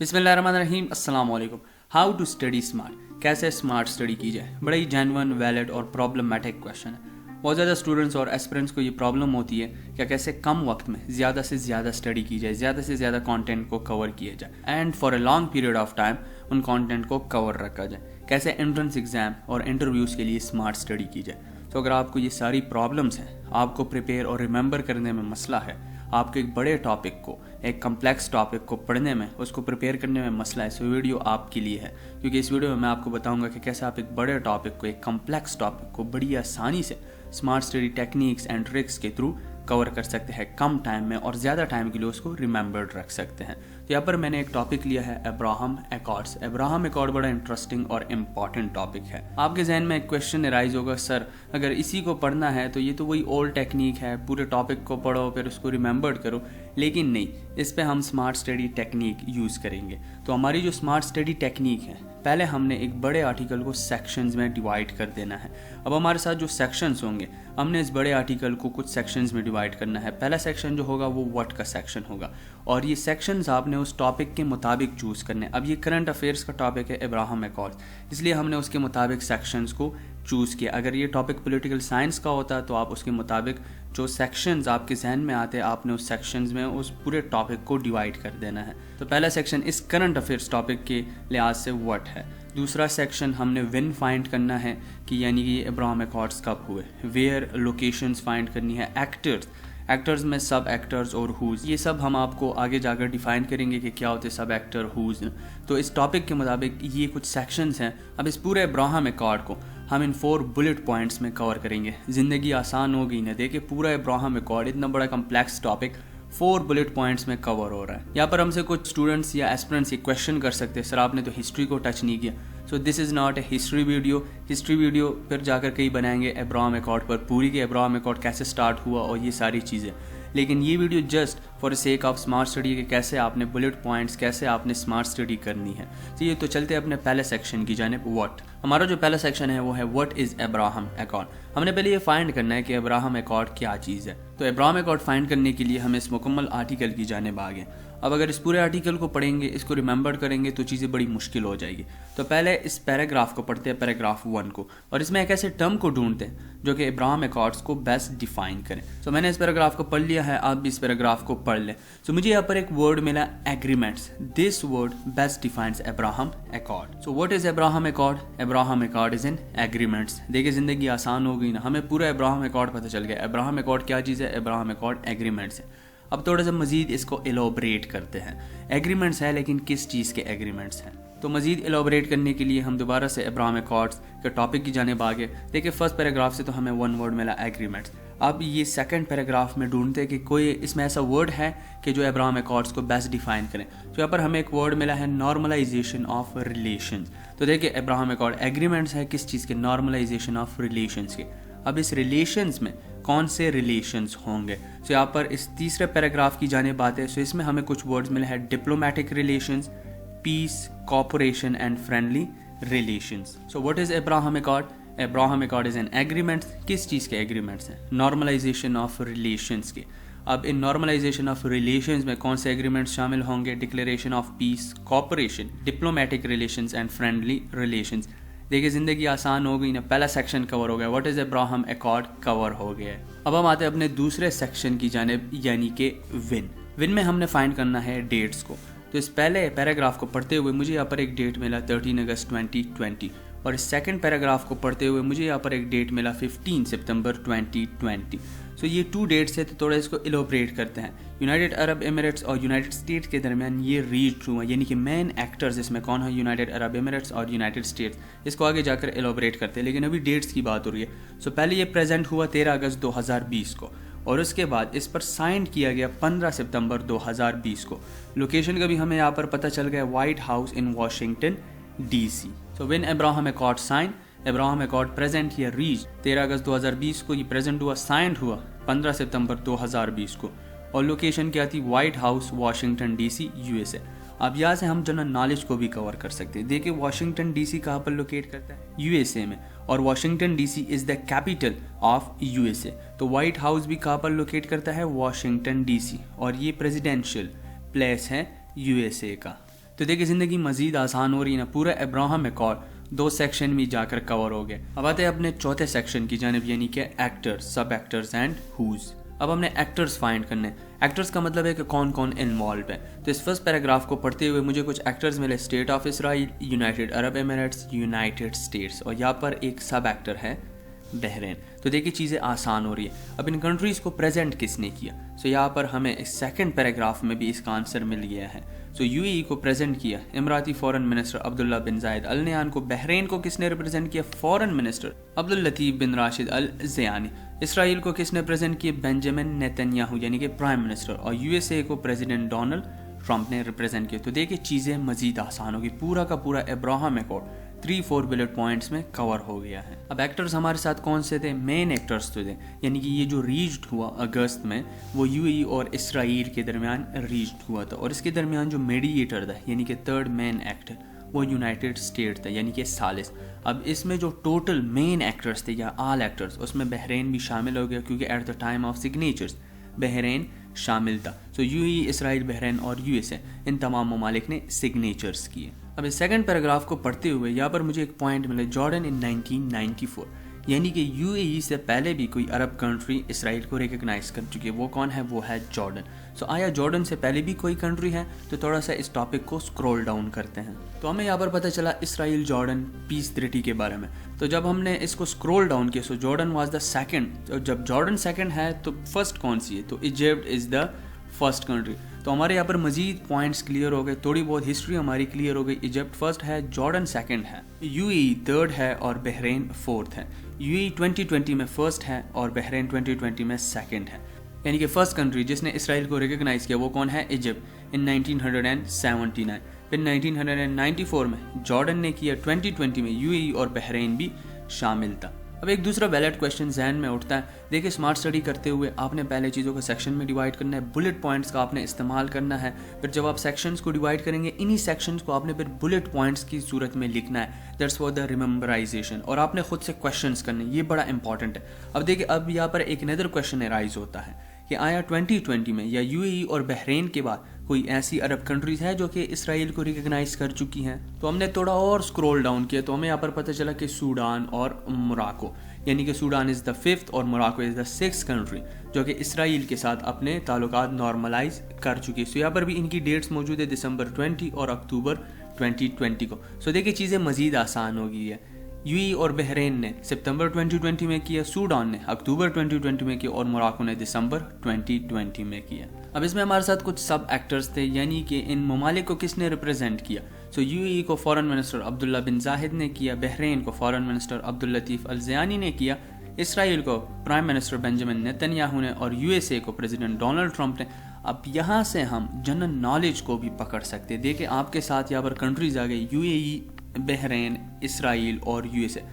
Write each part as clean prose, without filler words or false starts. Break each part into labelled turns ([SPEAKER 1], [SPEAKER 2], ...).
[SPEAKER 1] बिस्मिल्लाहिर्रहमानिर्रहीम, अस्सलाम वालेकुम। हाउ टू स्टडी स्मार्ट, कैसे स्मार्ट स्टडी की जाए, बड़ा ही जेन्युइन, वैलिड और प्रॉब्लमेटिक क्वेश्चन है। बहुत ज़्यादा स्टूडेंट्स और एस्पिरेंट्स को ये प्रॉब्लम होती है कि कैसे कम वक्त में ज़्यादा से ज़्यादा स्टडी की जाए, ज़्यादा से ज़्यादा कंटेंट को कवर किया जाए and for a long period of time उन कंटेंट को कवर रखा जाए। कैसे एंट्रेंस एग्जाम और इंटरव्यूज़ के लिए स्मार्ट स्टडी की जाए। तो अगर आपको ये सारी प्रॉब्लम्स हैं, आपको प्रिपेयर और रिमेंबर करने में मसला है, आपको एक बड़े टॉपिक को, एक कम्प्लेक्स टॉपिक को पढ़ने में, उसको प्रिपेयर करने में मसला है, सो वीडियो आपके लिए है। क्योंकि इस वीडियो में मैं आपको बताऊंगा कि कैसे आप एक बड़े टॉपिक को, एक कम्प्लेक्स टॉपिक को बड़ी आसानी से smart study techniques and tricks के थ्रू कवर कर सकते हैं कम टाइम में और ज़्यादा टाइम के लिए उसको रिमेंबर्ड रख सकते हैं। तो यहाँ पर मैंने एक टॉपिक लिया है अब्राहम एकॉर्ड्स। अब्राहम एकॉर्ड बड़ा इंटरेस्टिंग और इम्पॉर्टेंट टॉपिक है। आपके जहन में एक क्वेश्चन अराइज होगा, सर अगर इसी को पढ़ना है तो ये तो वही ओल्ड टेक्निक है, पूरे टॉपिक को पढ़ो फिर उसको रिमेंबर्ड करो। लेकिन नहीं, इस पे हम स्मार्ट स्टडी टेक्निक यूज़ करेंगे। तो हमारी जो स्मार्ट स्टडी टेक्निक है, पहले हमने एक बड़े आर्टिकल को सेक्शंस में डिवाइड कर देना है। अब हमारे साथ जो सेक्शंस होंगे, हमने इस बड़े आर्टिकल को कुछ सेक्शंस में डिवाइड करना है। पहला सेक्शन जो होगा वो व्हाट का सेक्शन होगा और ये सेक्शंस आपने उस टॉपिक के मुताबिक चूज़ करने। अब ये करंट अफेयर्स का टॉपिक है अब्राहम एकॉर्ड्स, इसलिए हमने उसके मुताबिक सेक्शंस को चूज़ किया। अगर ये टॉपिक पॉलिटिकल साइंस का होता तो आप उसके मुताबिक जो सेक्शंस आपके जहन में आते, आपने उस सेक्शंस में उस पूरे टॉपिक को डिवाइड कर देना है। तो पहला सेक्शन इस करंट अफेयर्स टॉपिक के लिहाज से व्हाट है। दूसरा सेक्शन हमने व्हेन फाइंड करना है कि यानी कि अब्राहम एकॉर्ड्स कब हुए। वेयर लोकेशंस फाइंड करनी है। एक्टर्स में सब एक्टर्स और हुज, ये सब हम आपको आगे जाकर डिफाइन करेंगे कि क्या होते सब एक्टर हुज। तो इस टॉपिक के मुताबिक ये कुछ सेक्शंस हैं। अब इस पूरे अब्राहम एकॉर्ड को हम इन 4 बुलेट पॉइंट्स में कवर करेंगे। ज़िंदगी आसान हो गई ना, देखिए पूरा अब्राहम एकॉर्ड इतना बड़ा कम्प्लेक्स टॉपिक 4 बुलेट पॉइंट्स में कवर हो रहा है। यहाँ पर हमसे कुछ स्टूडेंट्स या एस्पिरेंट्स ये क्वेश्चन कर सकते हैं, सर आपने तो हिस्ट्री को टच नहीं किया। So this is not a history video. History video फिर जाकर कहीं बनाएंगे अब्राहम एकॉर्ड पर, पूरी के अब्राहम एकॉर्ड कैसे स्टार्ट हुआ और ये सारी चीज़ें। लेकिन ये video just for sake of smart study के कैसे आपने बुलेट पॉइंट्स, कैसे आपने स्मार्ट स्टडी करनी है। तो चलते हैं अपने पहले सेक्शन की जानिब। व्हाट, हमारा जो पहला सेक्शन है वो है व्हाट इज़ अब्राहम एकॉर्ड। हमने पहले ये फाइंड करना है कि अब्राहम एकॉर्ड क्या चीज़ है। तो अब्राहम एकॉर्ड फाइंड करने के लिए हम इस मुकम्मल आर्टिकल की जानिब आ गए। अब अगर इस पूरे आर्टिकल को पढ़ेंगे, इसको रिमेंबर करेंगे तो चीज़ें बड़ी मुश्किल हो जाएगी। तो पहले इस पैराग्राफ को पढ़ते हैं, पैराग्राफ 1 को, और इसमें एक ऐसे टर्म को ढूंढते हैं जो कि अब्राहम एकॉर्ड्स को बेस्ट डिफाइन करें। तो मैंने इस पैराग्राफ को पढ़ लिया है, आप भी इस पैराग्राफ को पढ़ लें। तो मुझे यहाँ पर एक वर्ड मिला, agreements. This word best defines Abraham accord. So what is Abraham Accord? Abraham Accord is in agreements. देखिए ज़िंदगी आसान हो गई ना, हमें पूरा अब्राहम एकॉर्ड पता चल गया। अब्राहम एकॉर्ड क्या चीज़ है? अब्राहम एकॉर्ड एग्रीमेंट्स है। अब थोड़ा सा मज़ीद इसको एलोबरेट करते हैं। एग्रीमेंट्स है, लेकिन किस चीज़ के एग्रीमेंट्स हैं? तो मज़ीद एलोबरेट करने के लिए हम दोबारा से अब्राहम एकॉर्ड्स के टॉपिक की जानिब आ गए। देखिए फर्स्ट पैराग्राफ से तो हमें 1 वर्ड मिला, एग्रीमेंट्स। अब ये सेकंड पैराग्राफ में ढूंढते हैं कि कोई इसमें ऐसा वर्ड है कि जो अब्राहम एकॉर्ड्स को बेस्ट डिफाइन करें। तो यहाँ पर हमें एक वर्ड मिला है, नॉर्मलाइजेशन ऑफ रिलेशंस। तो देखिए अब्राहम एकॉर्ड एग्रीमेंट्स है किस चीज़ के? नॉर्मलाइजेशन ऑफ रिलेशंस के। अब इस रिलेशंस में कौन से रिलेशंस होंगे? तो यहाँ पर इस तीसरे पैराग्राफ की जानिब आते हैं। सो इसमें हमें कुछ वर्ड्स मिले हैं, diplomatic relations, peace, cooperation and friendly relations. So what is Abraham Accord? Abraham Accord is an agreements. किस चीज़ के एग्रीमेंट्स हैं? नॉर्मलाइजेशन ऑफ रिलेशंस के। अब इन नॉर्मलाइजेशन ऑफ रिलेशंस में कौन से एग्रीमेंट्स शामिल होंगे? Declaration of peace, cooperation, diplomatic relations and friendly relations. देखिए ज़िंदगी आसान हो गई ना, पहला सेक्शन कवर हो गया, what is Abraham accord cover हो गया है। अब हम आते हैं अपने दूसरे सेक्शन की जानिब, यानी कि विन में हमने फाइंड करना है डेट्स को। तो इस पहले पैराग्राफ को पढ़ते हुए मुझे यहाँ पर एक डेट मिला 13 अगस्त 2020 और इस सेकंड पैराग्राफ को पढ़ते हुए मुझे यहाँ पर एक डेट मिला 15 सितंबर 2020। सो ये 2 डेट्स है, तो थोड़ा इसको एलोबरेट करते हैं। यूनाइटेड अरब एमिरेट्स और यूनाइटेड स्टेट्स के दरमियान ये रीच हुआ, यानी कि मेन एक्टर्स इसमें कौन है? यूनाइटेड अरब एमिरेट्स और यूनाइटेड स्टेट्स। इसको आगे जाकर एलोबरेट करते हैं, लेकिन अभी डेट्स की बात हो रही है। सो पहले ये प्रेजेंट हुआ 13 अगस्त 2020 को और उसके बाद इस पर साइन किया गया 15 सितंबर 2020 को। लोकेशन का भी हमें यहाँ पर पता चल गया, White House in Washington DC। So when Abraham Accord sign, Abraham Accord present या रीच 13 अगस्त 2020 को, ये प्रेजेंट हुआ, साइंड हुआ 15 सितंबर 2020 को और लोकेशन क्या थी? White house, Washington DC, USA। अब यहाँ से हम जनरल नॉलेज को भी कवर कर सकते हैं। देखिए वाशिंगटन DC कहाँ पर लोकेट करता है? USA में, और Washington DC is the capital of USA। तो व्हाइट हाउस भी कहाँ पर लोकेट करता है? वाशिंगटन DC, और ये प्रेसिडेंशियल प्लेस है USA का। तो देखिए ज़िंदगी मज़ीद आसान हो रही है ना, पूरा अब्राहम अकॉर्ड 2 सेक्शन में जाकर कवर हो गए। अब आते हैं अपने चौथे सेक्शन की जानिब, यानी कि एक्टर्स, सब एक्टर्स एंड हुज। अब हमने एक्टर्स फाइंड करने। एक्टर्स का मतलब है कि कौन कौन इन्वॉल्व है। तो इस फर्स्ट पैराग्राफ को पढ़ते हुए मुझे कुछ एक्टर्स मिले, state of Israel, United Arab Emirates, United states, और यहाँ पर एक सब एक्टर है बहरीन। तो देखिए चीज़ें आसान हो रही है। अब इन कंट्रीज़ को प्रेजेंट किसने किया? सो यहाँ पर हमें इस सेकंड पैराग्राफ में भी इसका आंसर मिल गया है। सो यूएई को प्रेजेंट किया इमराती फॉरेन मिनिस्टर अब्दुल्ला बिन जायद अल नयान को। बहरीन को किसने रिप्रेजेंट किया? फॉरेन मिनिस्टर अब्दुल लतीफ बिन राशिद अल ज़यानी। इसराइल को किसने प्रेजेंट किया? बेंजामिन नेतन्याहू यानी कि प्राइम मिनिस्टर। और यूएसए को प्रेसिडेंट डोनाल्ड ट्रंप ने रिप्रेजेंट किया। तो देखिए चीज़ें मजीद आसान होगी। पूरा का पूरा अब्राहम अकॉर्ड 3-4 बुलेट पॉइंट्स में कवर हो गया है। अब एक्टर्स हमारे साथ कौन से थे? मेन एक्टर्स तो थे, यानी कि ये जो रीच्ड हुआ अगस्त में, वो यूएई और इसराइल के दरमियान रीच्ड हुआ था। और इसके दरमियान जो मीडिएटर था, यानी कि थर्ड मेन एक्टर, वो यूनाइटेड स्टेट था, यानी कि सालिस। अब इसमें जो टोटल मेन एक्टर्स थे या ऑल एक्टर्स, उसमें बहरीन भी शामिल हो गया, क्योंकि eight the time of signatures Bahrain शामिल था। सो यूएई, इसराइल, बहरीन और यूएसए, इन तमाम ममालिक ने सिग्नेचर्स किए। अब इस सेकंड पैराग्राफ को पढ़ते हुए यहाँ पर मुझे एक पॉइंट मिला, जॉर्डन इन 1994, यानी कि यूएई से पहले भी कोई अरब कंट्री इसराइल को रिकग्नाइज कर चुकी है। वो कौन है? वो है जॉर्डन। सो आया जॉर्डन से पहले भी कोई कंट्री है? तो थोड़ा सा इस टॉपिक को स्क्रॉल डाउन करते हैं। तो हमें यहाँ पर पता चला इसराइल जॉर्डन पीस ट्रीटी के बारे में। तो जब हमने इसको स्क्रॉल डाउन किया, सो जॉर्डन वाज द सेकंड। तो जब जॉर्डन सेकंड है तो फर्स्ट कौन सी है? तो Egypt is the first country. तो हमारे यहाँ पर मजीद पॉइंट्स क्लियर हो गए, थोड़ी बहुत हिस्ट्री हमारी क्लियर हो गई। इजिप्ट फर्स्ट है, जॉर्डन सेकंड है, यूएई थर्ड है और बहरीन फोर्थ है। यूएई 2020 में फर्स्ट है और बहरीन 2020 में सेकंड है। यानी कि फर्स्ट कंट्री जिसने इसराइल को रिकग्नाइज किया वो कौन है? इजिप्ट इन 1979। फिर 1994 में जॉर्डन ने किया, 2020 में यूएई और बहरीन भी शामिल था। अब एक दूसरा वैलिड क्वेश्चन जहन में उठता है। देखिए स्मार्ट स्टडी करते हुए आपने पहले चीज़ों को सेक्शन में डिवाइड करना है, बुलेट पॉइंट्स का आपने इस्तेमाल करना है। फिर जब आप सेक्शंस को डिवाइड करेंगे, इन्हीं सेक्शंस को आपने फिर बुलेट पॉइंट्स की सूरत में लिखना है। That's for the rememberization. और आपने खुद से क्वेश्चंस करने, ये बड़ा इंपॉर्टेंट है। अब देखिए अब यहाँ पर एक नदर क्वेश्चन अराइज होता है कि आया 2020 में या यूएई और बहरीन के बाद कोई ऐसी अरब कंट्रीज है जो कि इसराइल को रिकग्नाइज कर चुकी हैं? तो हमने थोड़ा और स्क्रॉल डाउन किया तो हमें यहाँ पर पता चला कि सूडान और मोरक्को, यानी कि सूडान इज़ द 5th और Morocco is the 6th country जो कि इसराइल के साथ अपने ताल्लुकात नॉर्मलाइज कर चुकी है। सो यहाँ पर भी इनकी डेट्स मौजूद है, दिसंबर 20 और अक्टूबर 2020 को। सो देखिए चीज़ें मज़ीद आसान हो गई है। यूएई और बहरीन ने सितंबर 2020 में किया, सूडान ने अक्टूबर 2020 में किया और मोरक्को ने दिसंबर 2020 में किया। अब इसमें हमारे साथ कुछ सब एक्टर्स थे, यानी कि इन ममालिक को किसने रिप्रेजेंट किया? सो यूएई को फॉरेन मिनिस्टर अब्दुल्ला बिन जाहिद ने किया, बहरीन को फॉरेन मिनिस्टर अब्दुल लतीफ अल ज़यानी ने किया, इसराइल को प्राइम मिनिस्टर बेंजामिन नेतन्याहू ने और यूएसए को प्रेसिडेंट डोनाल्ड ट्रंप ने। अब यहाँ से हम जनरल नॉलेज को भी पकड़ सकते हैं। देखिए आपके साथ यहाँ पर कंट्रीज आ गई, यूएई, बहरीन, इसराइल और यूएसए।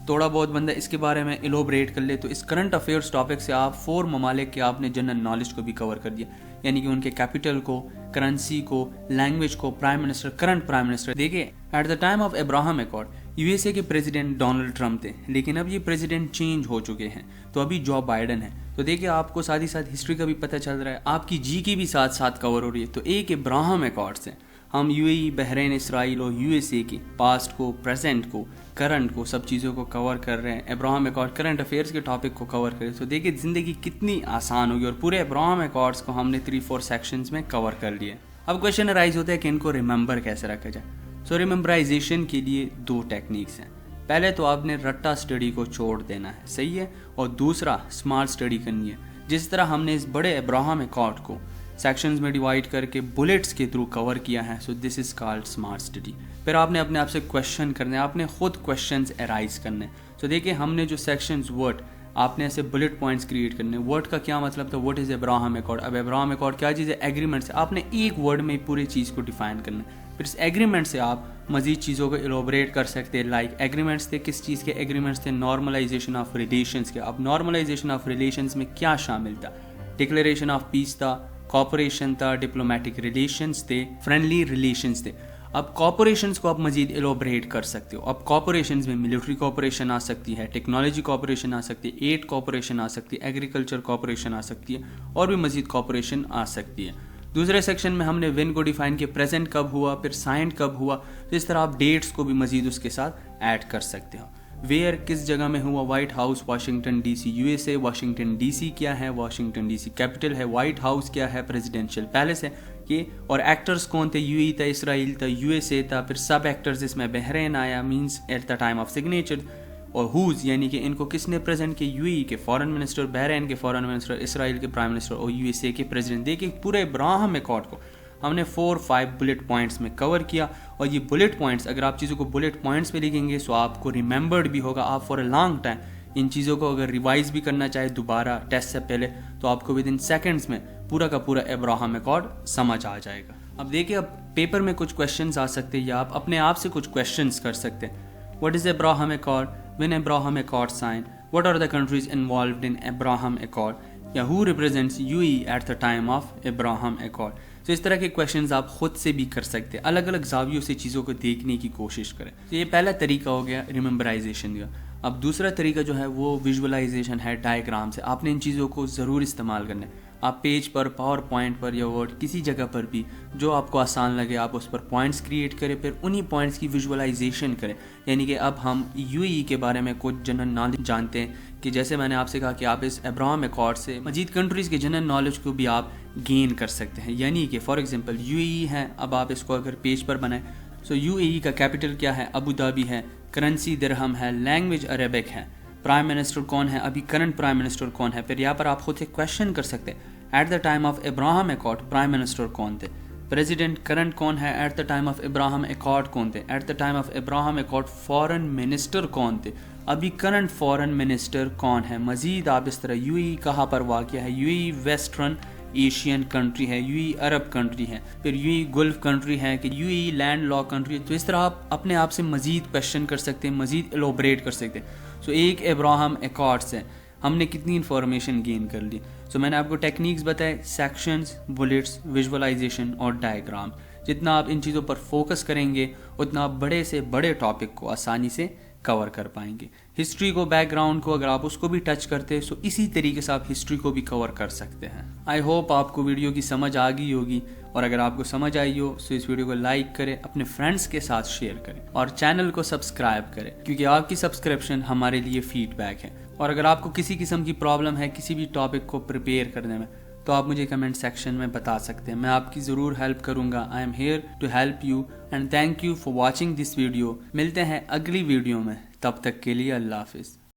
[SPEAKER 1] थोड़ा बहुत बंदा इसके बारे में इलोबरेट कर ले तो इस करंट अफेयर्स टॉपिक से आप 4 ममालिक के आपने जनरल नॉलेज को भी कवर कर दिया, यानी कि उनके कैपिटल को, करेंसी को, लैंग्वेज को, prime minister, current prime minister. देखिए at the time of Abraham Accord USA के प्रेसिडेंट डोनाल्ड ट्रंप थे, लेकिन अब ये प्रेसिडेंट चेंज हो चुके हैं, तो अभी जो बाइडन है। तो देखिए आपको साथ ही साथ हिस्ट्री का भी पता चल रहा है, आपकी जी की भी साथ साथ कवर हो रही है। तो एक अब्राहम अकॉर्ड से हम यूएई, बहरीन, इसराइल और यूएसए के पास्ट को, प्रेजेंट को, करंट को, सब चीज़ों को कवर कर रहे हैं। अब्राहम अकॉर्ड करंट अफेयर्स के टॉपिक को कवर करें तो देखिए ज़िंदगी कितनी आसान होगी। और पूरे अब्राहम अकॉर्ड्स को हमने 3-4 सेक्शंस में कवर कर लिए। अब क्वेश्चन अराइज होता है कि इनको रिमेंबर कैसे रखा जाए। सो रिमेंबराइजेशन के लिए 2 टेक्निक्स हैं। पहले तो आपने रट्टा स्टडी को छोड़ देना है, सही है, और दूसरा स्मार्ट स्टडी करनी है। जिस तरह हमने इस बड़े अब्राहम अकॉर्ड को सेक्शंस में डिवाइड करके बुलेट्स के थ्रू कवर किया है, so this is called smart study. फिर आपने अपने आप से क्वेश्चन करने, आपने खुद क्वेश्चंस अराइज करने। तो देखिए हमने जो सेक्शंस वर्ड, आपने ऐसे बुलेट पॉइंट्स क्रिएट करने। वर्ड का क्या मतलब था? What is Abraham accord. अब अब्राहम अकॉर्ड क्या चीज़ है? एग्रीमेंट से आपने एक वर्ड में पूरी चीज़ को डिफाइन करना। फिर इस एग्रीमेंट से आप मजीद चीज़ों को एलोबरेट कर सकते हैं। लाइक एग्रीमेंट्स थे, किस चीज़ के एग्रीमेंट्स थे? नॉर्मलाइजेशन ऑफ रिलेशंस के। अब नॉर्मलाइजेशन ऑफ रिलेशंस में क्या शामिल था? डिक्लेरेशन ऑफ पीस था, कॉपरेशन था, डिप्लोमेटिक रिलेशंस थे, फ्रेंडली रिलेशंस थे। अब कॉपरेशंस को आप मजीद एलोबरेट कर सकते हो। अब कॉपरेशंस में मिलिट्री कॉपरेशन आ सकती है, टेक्नोलॉजी कॉपरेशन आ सकती है, एड कॉपरेशन आ सकती है, एग्रीकल्चर कॉपरेशन आ सकती है और भी मजीद कॉपरेशन आ सकती है। दूसरे सेक्शन में हमने व्हेन को डिफाइन किया, प्रेजेंट कब हुआ, फिर साइंड कब हुआ। तो इस तरह आप डेट्स को भी मजीद उसके साथ ऐड कर सकते हो। वेयर किस जगह में हुआ, white house Washington DC USA. Washington DC क्या है, वाशिंगटन डीसी कैपिटल है। व्हाइट हाउस क्या है, प्रेसिडेंशियल पैलेस है ये। और एक्टर्स कौन थे, यूएई था, इसराइल था, यूएसए था। फिर सब एक्टर्स इसमें बहरीन आया, means eight the time of signature. और हुज यानी कि इनको किसने प्रेजेंट किया, यूएई के फॉरेन मिनिस्टर, बहरीन के फॉरेन मिनिस्टर, इसराइल के प्राइम मिनिस्टर और यूएसए के प्रेसिडेंट। देखिए पूरे अब्राहम अकॉर्ड को हमने 4-5 बुलेट पॉइंट्स में कवर किया। और ये बुलेट पॉइंट्स, अगर आप चीज़ों को बुलेट पॉइंट्स पे लिखेंगे तो आपको रिमेंबर्ड भी होगा। आप for a long time in चीज़ों को अगर रिवाइज भी करना चाहे दोबारा टेस्ट से पहले, तो आपको विद इन सेकेंड्स में पूरा का पूरा अब्राहम अकॉर्ड समझ आ जाएगा। अब देखिए, अब पेपर में कुछ क्वेश्चंस आ सकते हैं या आप अपने आप से कुछ क्वेश्चंस कर सकते हैं। What is Abraham Accord, when Abraham Accord sign, what are the countries involved in Abraham Accord, या who represents UAE at the time of Abraham Accord. तो इस तरह के क्वेश्चंस आप खुद से भी कर सकते हैं, अलग अलग जावियों से चीज़ों को देखने की कोशिश करें। तो ये पहला तरीका हो गया रिमेंबराइजेशन का। अब दूसरा तरीका जो है वो विजुअलाइजेशन है, डायग्राम से। आपने इन चीज़ों को ज़रूर इस्तेमाल करना है। आप पेज पर, पावर पॉइंट पर या वर्ड किसी जगह पर भी जो आपको आसान लगे आप उस पर पॉइंट्स क्रिएट करें, फिर उन्हीं पॉइंट्स की विजुअलाइजेशन करें। यानी कि अब हम यूएई के बारे में कुछ जनरल नॉलेज जानते हैं कि जैसे मैंने आपसे कहा कि आप इस अब्राहम अकॉर्ड से मजीद कंट्रीज़ के जनरल नॉलेज को भी आप गेन कर सकते हैं। यानी कि फॉर एग्जांपल यूएई है, अब आप इसको अगर पेज पर बनाएं, सो यूएई का कैपिटल क्या है, अबू धाबी है, करेंसी दिरहम है, लैंग्वेज अरबिक है, प्राइम मिनिस्टर कौन है, अभी करंट प्राइम मिनिस्टर कौन है। फिर यहाँ पर आप खुद से क्वेश्चन कर सकते हैं, eight the time of Abraham accord prime minister कौन थे, प्रेसिडेंट करंट कौन है, eight the time of Abraham accord कौन थे, eight the time of Abraham accord foreign minister कौन थे, अभी करंट फॉरेन मिनिस्टर कौन है। मजीद आप इस तरह यूएई कहाँ पर वाक़या है, यूएई वेस्टर्न एशियन कंट्री है, यूएई अरब कंट्री है, फिर यूएई गल्फ कंट्री है, कि यूएई लैंड लॉक कंट्री। तो इस तरह आप अपने आप से मजीद क्वेश्चन कर सकते हैं, मजीद एलोबरेट कर सकते हैं। सो एक अब्राहम अकॉर्ड से हमने कितनी इन्फॉर्मेशन गेन कर ली। सो मैंने आपको टेक्निक्स बताए, सेक्शंस, बुलेट्स, विजुअलाइजेशन और डायग्राम। जितना आप इन चीज़ों पर फोकस करेंगे उतना आप बड़े से बड़े टॉपिक को आसानी से कवर कर पाएंगे। हिस्ट्री को, बैकग्राउंड को अगर आप उसको भी टच करते हैं, सो इसी तरीके से आप हिस्ट्री को भी कवर कर सकते हैं। आई होप आपको वीडियो की समझ आ गई होगी, और अगर आपको समझ आई हो तो इस वीडियो को लाइक करें, अपने फ्रेंड्स के साथ शेयर करें और चैनल को सब्सक्राइब करें, क्योंकि आपकी सब्सक्रिप्शन हमारे लिए फीडबैक है। और अगर आपको किसी किस्म की प्रॉब्लम है किसी भी टॉपिक को प्रिपेयर करने में, तो आप मुझे कमेंट सेक्शन में बता सकते हैं, मैं आपकी ज़रूर हेल्प करूंगा। I am here to help you and thank you for watching this video. मिलते हैं अगली वीडियो में, तब तक के लिए अल्लाह हाफिज़।